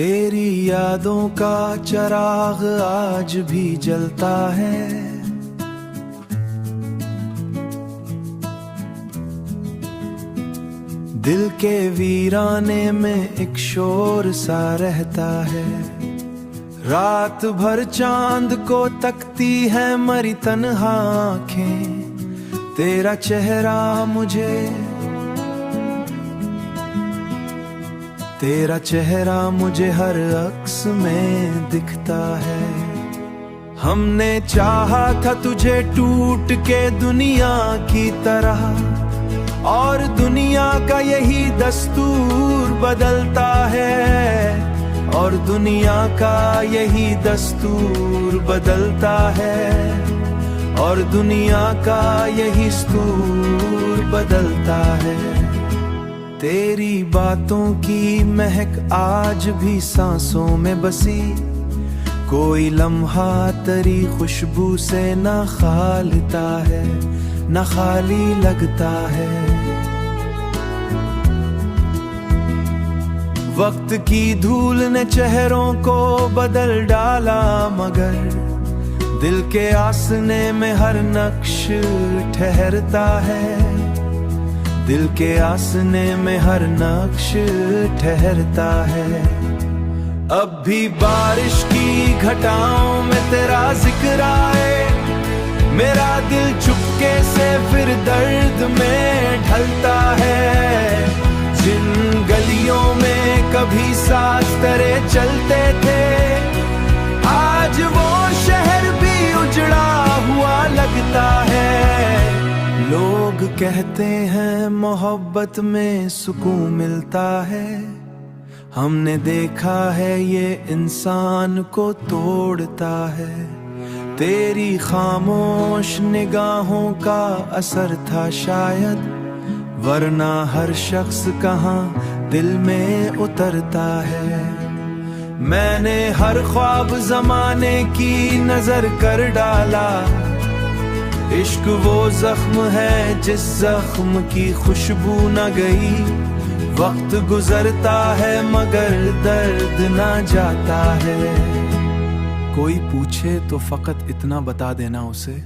तेरी यादों का चिराग आज भी जलता है। दिल के वीराने में एक शोर सा रहता है। रात भर चांद को तकती है मरी तन्हा आँखें। तेरा चेहरा मुझे हर अक्स में दिखता है। हमने चाहा था तुझे टूट के दुनिया की तरह, और दुनिया का यही दस्तूर बदलता है, और दुनिया का यही दस्तूर बदलता है, और दुनिया का यही दस्तूर बदलता है। तेरी बातों की महक आज भी सांसों में बसी, कोई लम्हा तेरी खुशबू से ना खालता है, ना खाली लगता है। वक्त की धूल ने चेहरों को बदल डाला, मगर दिल के आसने में हर नक्श ठहरता है, दिल के आसने में हर नक्श ठहरता है। अब भी बारिश की घटाओं में तेरा जिक्र आए, मेरा दिल चुपके से फिर दर्द में ढलता है। जिन गलियों में कभी साथ तेरे चलते थे, आज वो शहर भी उजड़ा हुआ लगता है। लोग कहते हैं मोहब्बत में सुकून मिलता है, हमने देखा है ये इंसान को तोड़ता है। तेरी खामोश निगाहों का असर था शायद, वरना हर शख्स कहाँ दिल में उतरता है। मैंने हर ख्वाब जमाने की नजर कर डाला, इश्क वो जख्म है जिस जख्म की खुशबू न गई। वक्त गुजरता है मगर दर्द ना जाता है। कोई पूछे तो फकत इतना बता देना उसे,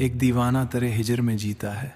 एक दीवाना तेरे हिजर में जीता है।